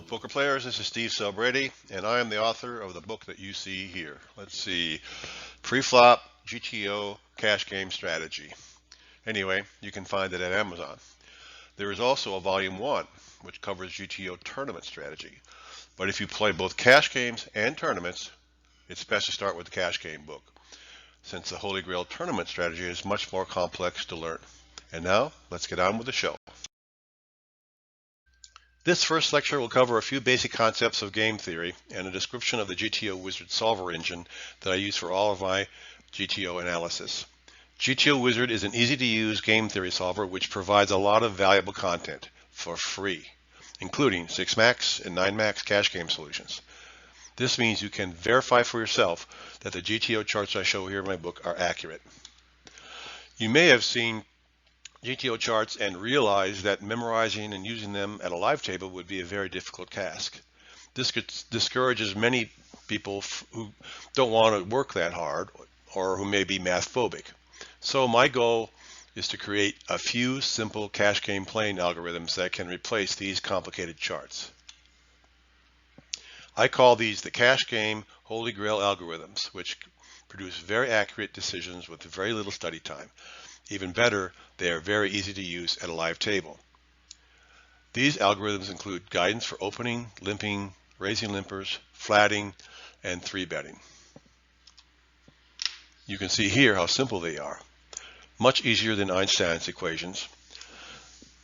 poker players. This is Steve Selbrady, and I am the author of the book that you see here. Let's see, Pre-Flop GTO Cash Game Strategy. Anyway, you can find it at Amazon. There is also a volume 1, which covers GTO tournament strategy. But if you play both cash games and tournaments, it's best to start with the cash game book, since the Holy Grail tournament strategy is much more complex to learn. And now, let's get on with the show. This first lecture will cover a few basic concepts of game theory and a description of the GTO Wizard solver engine that I use for all of my GTO analysis. GTO Wizard is an easy-to-use game theory solver which provides a lot of valuable content for free, including 6-max and 9-max cash game solutions. This means you can verify for yourself that the GTO charts I show here in my book are accurate. You may have seen GTO charts and realize that memorizing and using them at a live table would be a very difficult task. This discourages many people who don't want to work that hard or who may be math phobic. So my goal is to create a few simple cash game playing algorithms that can replace these complicated charts. I call these the cash game Holy Grail algorithms, which produce very accurate decisions with very little study time. Even better, they are very easy to use at a live table. These algorithms include guidance for opening, limping, raising limpers, flatting, and 3-betting. You can see here how simple they are. Much easier than Einstein's equations.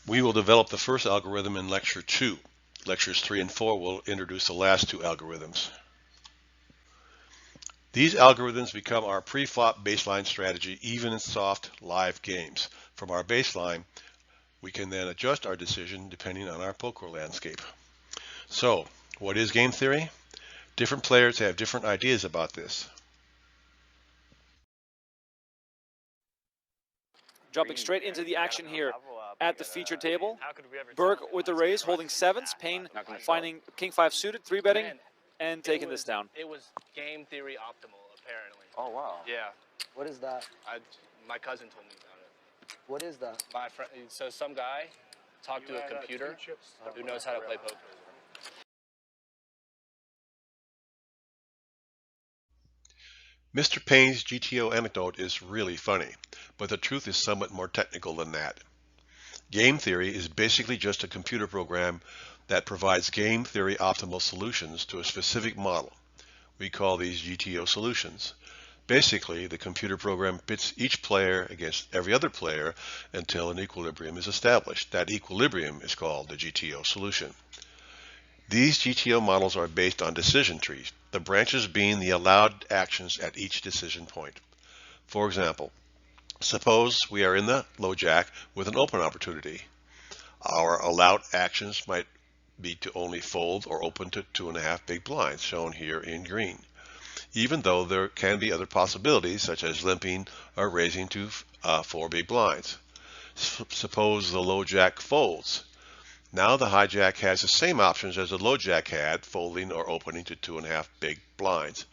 We will develop the first algorithm in Lecture 2. Lectures 3 and 4 will introduce the last two algorithms. These algorithms become our pre-flop baseline strategy even in soft live games. From our baseline, we can then adjust our decision depending on our poker landscape. So, what is game theory? Different players have different ideas about this. Jumping straight into the action here at the feature table. Burke with the raise, holding sevens. Payne finding king 5 suited, 3-betting, and taking this down. It was game theory optimal, apparently. Oh, wow. Yeah. What is that? My cousin told me about it. What is that? My friend, so some guy talked to a computer who knows how to play poker. Mr. Payne's GTO anecdote is really funny, but the truth is somewhat more technical than that. Game theory is basically just a computer program that provides game theory optimal solutions to a specific model. We call these GTO solutions. Basically, the computer program pits each player against every other player until an equilibrium is established. That equilibrium is called the GTO solution. These GTO models are based on decision trees, the branches being the allowed actions at each decision point. For example, suppose we are in the low jack with an open opportunity. Our allowed actions might be to only fold or open to 2.5 big blinds, shown here in green, even though there can be other possibilities such as limping or raising to 4 big blinds. Suppose the low jack folds. Now the high jack has the same options as the low jack had, folding or opening to 2.5 big blinds.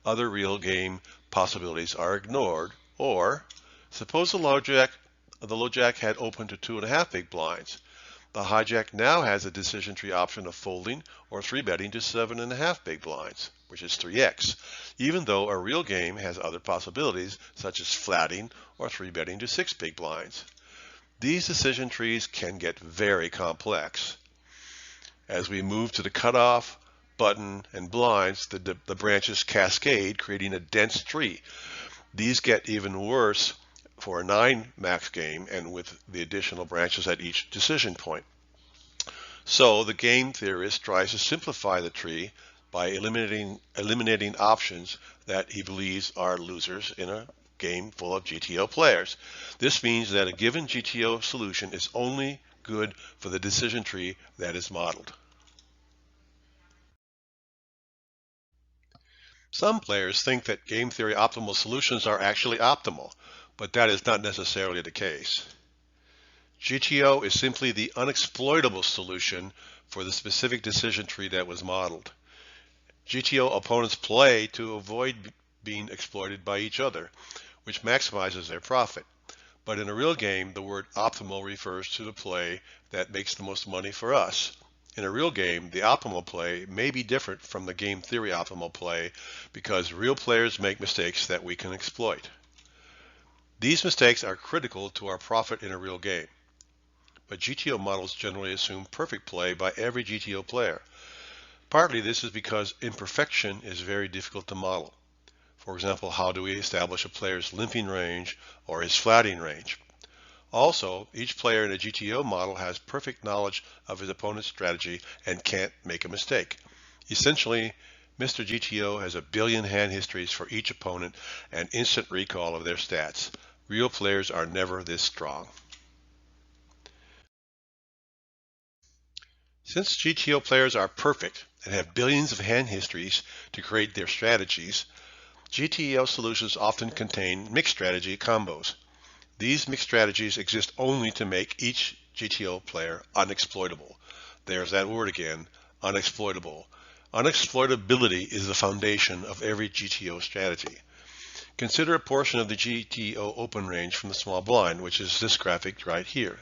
Other real game possibilities are ignored. Or suppose the low jack had opened to 2.5 big blinds. The hijack now has a decision tree option of folding or 3-betting to 7.5 big blinds, which is 3x, even though a real game has other possibilities such as flatting or 3-betting to 6 big blinds. These decision trees can get very complex. As we move to the cutoff, button, and blinds, the branches cascade, creating a dense tree. These get even worse for a 9-max game and with the additional branches at each decision point. So the game theorist tries to simplify the tree by eliminating options that he believes are losers in a game full of GTO players. This means that a given GTO solution is only good for the decision tree that is modeled. Some players think that game theory optimal solutions are actually optimal, but that is not necessarily the case. GTO is simply the unexploitable solution for the specific decision tree that was modeled. GTO opponents play to avoid being exploited by each other, which maximizes their profit. But in a real game, the word optimal refers to the play that makes the most money for us. In a real game, the optimal play may be different from the game theory optimal play because real players make mistakes that we can exploit. These mistakes are critical to our profit in a real game. But GTO models generally assume perfect play by every GTO player. Partly this is because imperfection is very difficult to model. For example, how do we establish a player's limping range or his flatting range? Also, each player in a GTO model has perfect knowledge of his opponent's strategy and can't make a mistake. Essentially, Mr. GTO has a billion hand histories for each opponent and instant recall of their stats. Real players are never this strong. Since GTO players are perfect and have billions of hand histories to create their strategies, GTO solutions often contain mixed strategy combos. These mixed strategies exist only to make each GTO player unexploitable. There's that word again, unexploitable. Unexploitability is the foundation of every GTO strategy. Consider a portion of the GTO open range from the small blind, which is this graphic right here.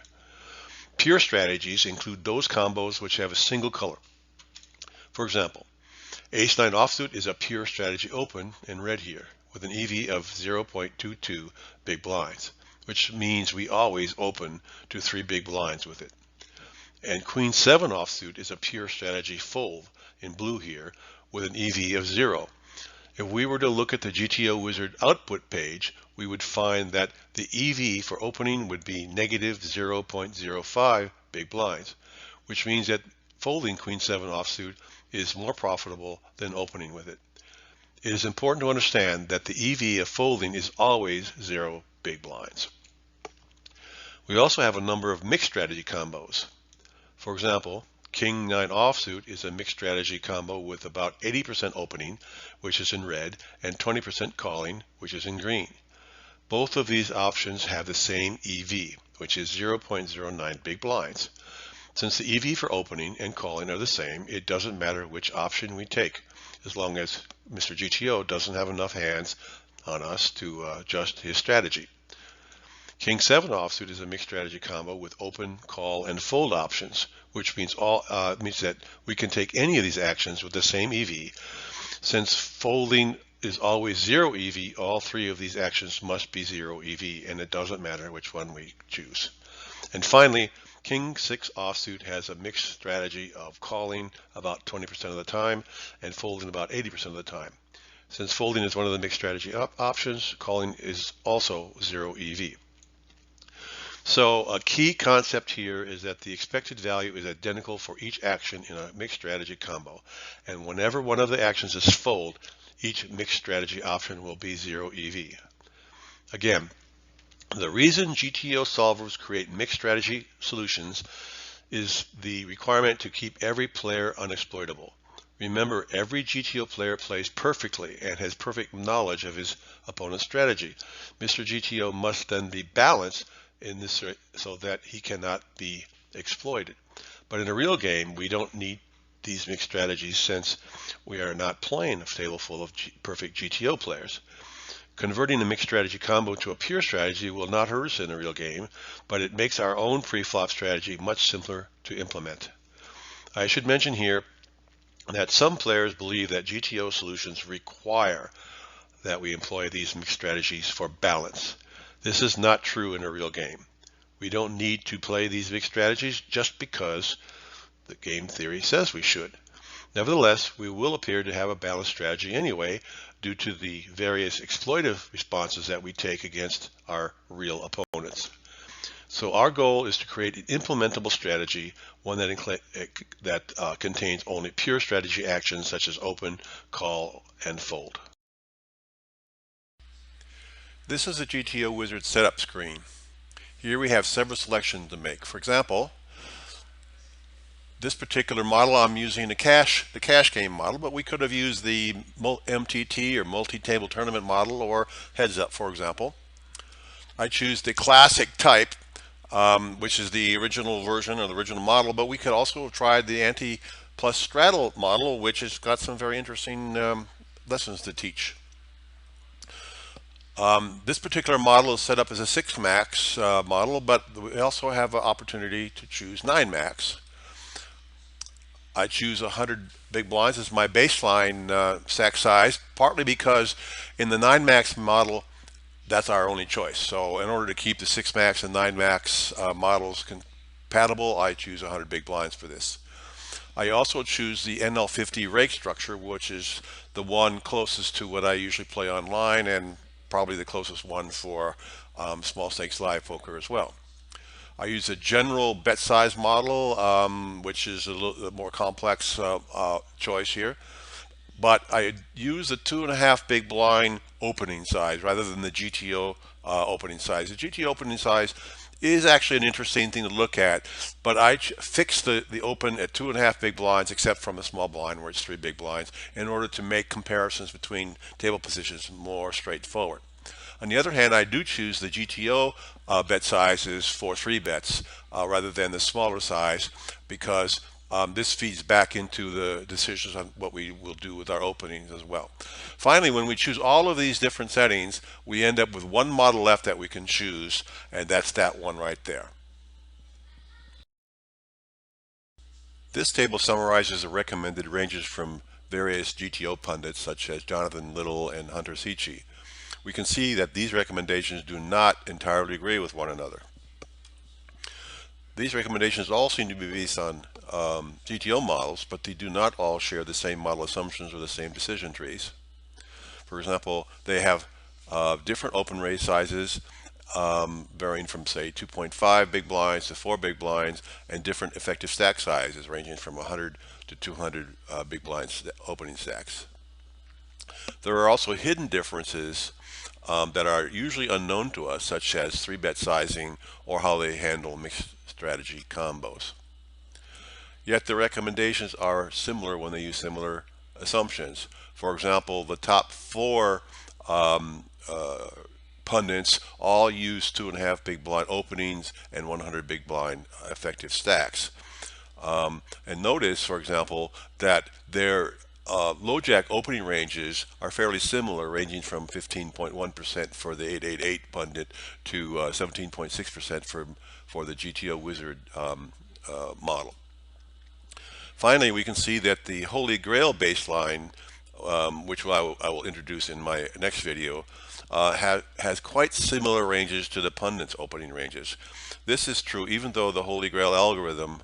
Pure strategies include those combos which have a single color. For example, Ace-9 offsuit is a pure strategy open in red here with an EV of 0.22 big blinds, which means we always open to 3 big blinds with it. And Queen-7 offsuit is a pure strategy fold in blue here with an EV of 0. If we were to look at the GTO Wizard output page, we would find that the EV for opening would be negative 0.05 big blinds, which means that folding Queen-7 offsuit is more profitable than opening with it. It is important to understand that the EV of folding is always 0 big blinds. We also have a number of mixed strategy combos. For example, King-9 offsuit is a mixed strategy combo with about 80% opening, which is in red, and 20% calling, which is in green. Both of these options have the same EV, which is 0.09 big blinds. Since the EV for opening and calling are the same, it doesn't matter which option we take, as long as Mr. GTO doesn't have enough hands on us to adjust his strategy. King-7 offsuit is a mixed strategy combo with open, call, and fold options, which means that we can take any of these actions with the same EV. Since folding is always 0 EV, all 3 of these actions must be 0 EV, and it doesn't matter which one we choose. And finally, King-6 offsuit has a mixed strategy of calling about 20% of the time and folding about 80% of the time. Since folding is one of the mixed strategy options, calling is also 0 EV. So a key concept here is that the expected value is identical for each action in a mixed strategy combo. And whenever one of the actions is fold, each mixed strategy option will be 0 EV. Again, the reason GTO solvers create mixed strategy solutions is the requirement to keep every player unexploitable. Remember, every GTO player plays perfectly and has perfect knowledge of his opponent's strategy. Mr. GTO must then be balanced in this so that he cannot be exploited. But in a real game, we don't need these mixed strategies since we are not playing a table full of perfect GTO players. Converting a mixed strategy combo to a pure strategy will not hurt us in a real game, but it makes our own pre-flop strategy much simpler to implement. I should mention here that some players believe that GTO solutions require that we employ these mixed strategies for balance. This is not true in a real game. We don't need to play these mixed strategies just because the game theory says we should. Nevertheless, we will appear to have a balanced strategy anyway due to the various exploitive responses that we take against our real opponents. So our goal is to create an implementable strategy, one that contains only pure strategy actions such as open, call, and fold. This is a GTO Wizard setup screen. Here we have several selections to make. For example, this particular model I'm using the cash game model, but we could have used the MTT or multi-table tournament model or heads up, for example. I choose the classic type, which is the original version or the original model, but we could also have tried the anti plus straddle model, which has got some very interesting lessons to teach. This particular model is set up as a 6 max model, but we also have an opportunity to choose 9 max. I choose 100 big blinds as my baseline stack size, partly because in the 9 max model, that's our only choice. So in order to keep the 6 max and 9 max models compatible, I choose 100 big blinds for this. I also choose the NL50 rake structure, which is the one closest to what I usually play online and probably the closest one for small stakes live poker as well. I use a general bet size model, which is a little more complex choice here. But I use the 2.5 big blind opening size rather than the GTO opening size. The GTO opening size is actually an interesting thing to look at, but I fix the open at 2.5 big blinds, except from a small blind where it's 3 big blinds, in order to make comparisons between table positions more straightforward. On the other hand, I do choose the GTO bet sizes for 3 bets rather than the smaller size, because this feeds back into the decisions on what we will do with our openings as well. Finally, when we choose all of these different settings, we end up with one model left that we can choose, and that's that one right there. This table summarizes the recommended ranges from various GTO pundits such as Jonathan Little and Hunter Seachy. We can see that these recommendations do not entirely agree with one another. These recommendations all seem to be based on GTO models, but they do not all share the same model assumptions or the same decision trees. For example, they have different open raise sizes, varying from, say, 2.5 big blinds to 4 big blinds, and different effective stack sizes ranging from 100 to 200 big blinds opening stacks. There are also hidden differences that are usually unknown to us, such as 3-bet sizing or how they handle mixed strategy combos. Yet the recommendations are similar when they use similar assumptions. For example, the top 4 pundits all use 2.5 big blind openings and 100 big blind effective stacks. And notice, for example, that their low jack opening ranges are fairly similar, ranging from 15.1% for the 888 pundit to 17.6% for the GTO Wizard model. Finally, we can see that the Holy Grail baseline, which I will introduce in my next video, has quite similar ranges to the pundits' opening ranges. This is true even though the Holy Grail algorithm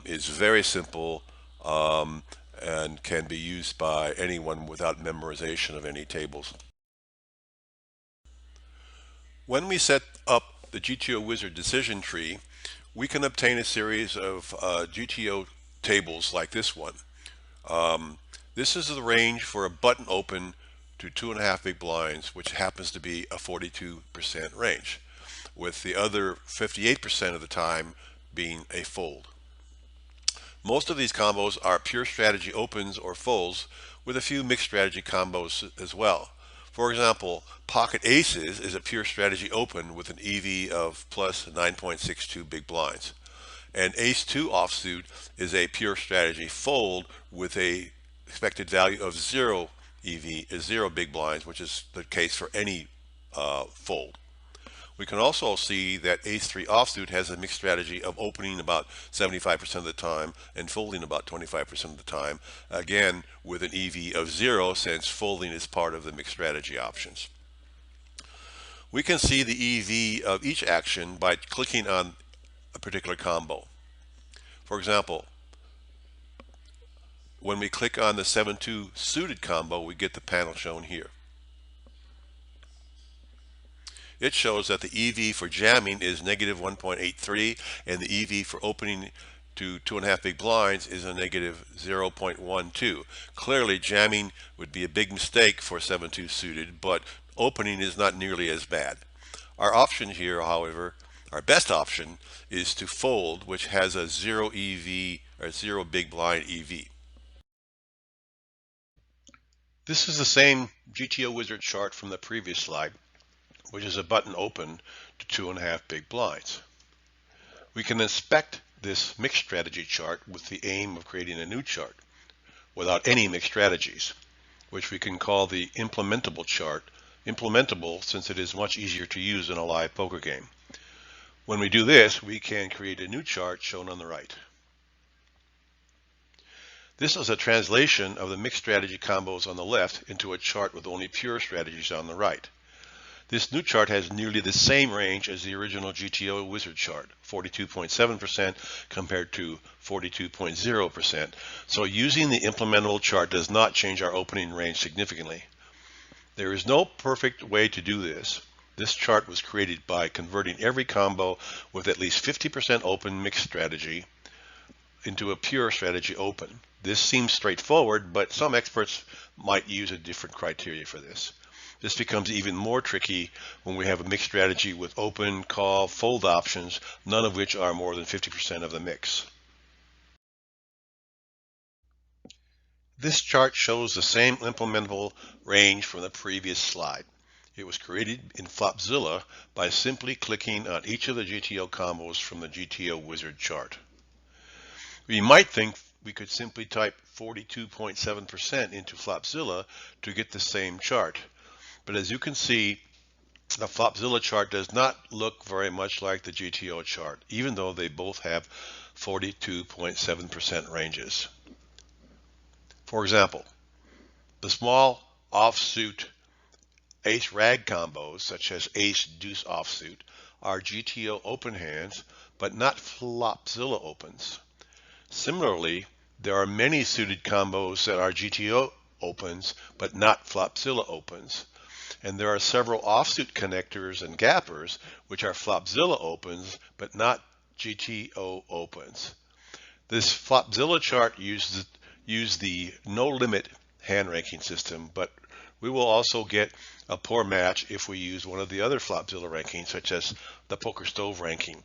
is very simple and can be used by anyone without memorization of any tables. When we set up the GTO Wizard decision tree, we can obtain a series of GTO tables like this one. This is the range for a button open to 2.5 big blinds, which happens to be a 42% range, with the other 58% of the time being a fold. Most of these combos are pure strategy opens or folds, with a few mixed strategy combos as well. For example, Pocket Aces is a pure strategy open with an EV of plus 9.62 big blinds. And Ace-2 offsuit is a pure strategy fold with a expected value of 0 EV, 0 big blinds, which is the case for any fold. We can also see that Ace-3 offsuit has a mixed strategy of opening about 75% of the time and folding about 25% of the time, again with an EV of 0, since folding is part of the mixed strategy options. We can see the EV of each action by clicking on a particular combo. For example, when we click on the 7-2 suited combo, we get the panel shown here. It shows that the EV for jamming is negative 1.83 and the EV for opening to 2.5 big blinds is a negative 0.12. Clearly, jamming would be a big mistake for 7-2 suited, but opening is not nearly as bad. Our option here, however, our best option is to fold, which has a 0 EV or 0 big blind EV. This is the same GTO Wizard chart from the previous slide, which is a button open to 2.5 big blinds. We can inspect this mixed strategy chart with the aim of creating a new chart without any mixed strategies, which we can call the implementable chart. Implementable since it is much easier to use in a live poker game. When we do this, we can create a new chart shown on the right. This is a translation of the mixed strategy combos on the left into a chart with only pure strategies on the right. This new chart has nearly the same range as the original GTO Wizard chart, 42.7% compared to 42.0%. So using the implementable chart does not change our opening range significantly. There is no perfect way to do this. This chart was created by converting every combo with at least 50% open mixed strategy into a pure strategy open. This seems straightforward, but some experts might use a different criteria for this. This becomes even more tricky when we have a mixed strategy with open, call, fold options, none of which are more than 50% of the mix. This chart shows the same implementable range from the previous slide. It was created in Flopzilla by simply clicking on each of the GTO combos from the GTO Wizard chart. We might think we could simply type 42.7% into Flopzilla to get the same chart. But as you can see, the Flopzilla chart does not look very much like the GTO chart, even though they both have 42.7% ranges. For example, the small offsuit ace-rag combos, such as ace-deuce offsuit, are GTO open hands, but not Flopzilla opens. Similarly, there are many suited combos that are GTO opens, but not Flopzilla opens. And there are several offsuit connectors and gappers, which are Flopzilla opens, but not GTO opens. This Flopzilla chart uses the no-limit hand ranking system, but we will also get a poor match if we use one of the other Flopzilla rankings, such as the Poker Stove ranking.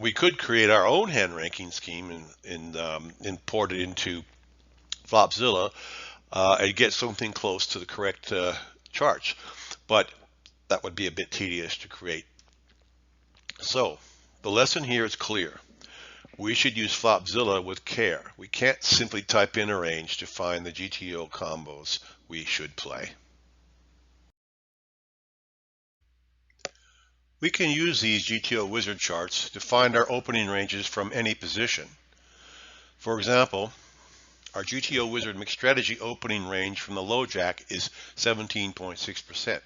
We could create our own hand ranking scheme and import it into Flopzilla and get something close to the correct charts, but that would be a bit tedious to create. So the lesson here is clear. We should use Flopzilla with care. We can't simply type in a range to find the GTO combos we should play. We can use these GTO Wizard charts to find our opening ranges from any position. For example, our GTO Wizard mixed strategy opening range from the low jack is 17.6%.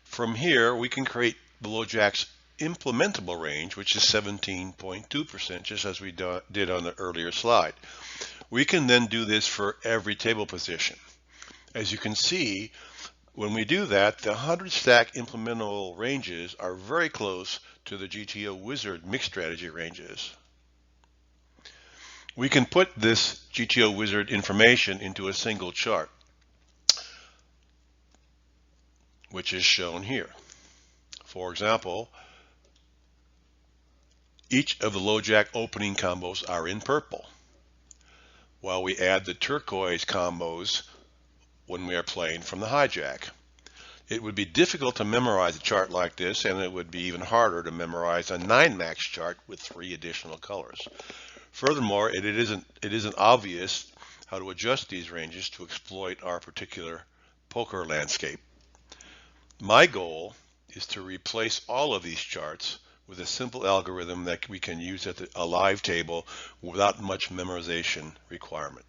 From here, we can create the low jack's implementable range, which is 17.2%, just as we did on the earlier slide. We can then do this for every table position. As you can see, when we do that, the 100 stack implementable ranges are very close to the GTO Wizard mixed strategy ranges. We can put this GTO Wizard information into a single chart, which is shown here. For example, each of the low jack opening combos are in purple, while we add the turquoise combos when we are playing from the hijack. It would be difficult to memorize a chart like this, and it would be even harder to memorize a 9-max chart with 3 additional colors. Furthermore, it isn't obvious how to adjust these ranges to exploit our particular poker landscape. My goal is to replace all of these charts with a simple algorithm that we can use at a live table without much memorization requirement.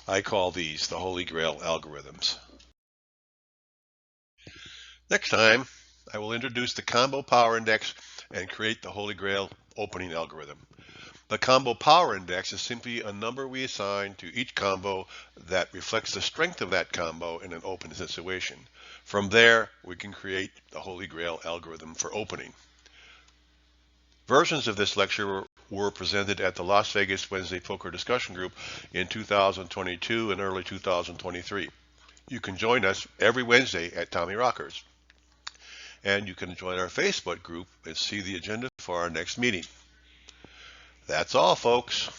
I call these the Holy Grail algorithms. Next time, I will introduce the Combo Power Index and create the Holy Grail opening algorithm. The Combo Power Index is simply a number we assign to each combo that reflects the strength of that combo in an open situation. From there, we can create the Holy Grail algorithm for opening. Versions of this lecture were presented at the Las Vegas Wednesday Poker Discussion Group in 2022 and early 2023. You can join us every Wednesday at Tommy Rockers. And you can join our Facebook group and see the agenda for our next meeting. That's all, folks.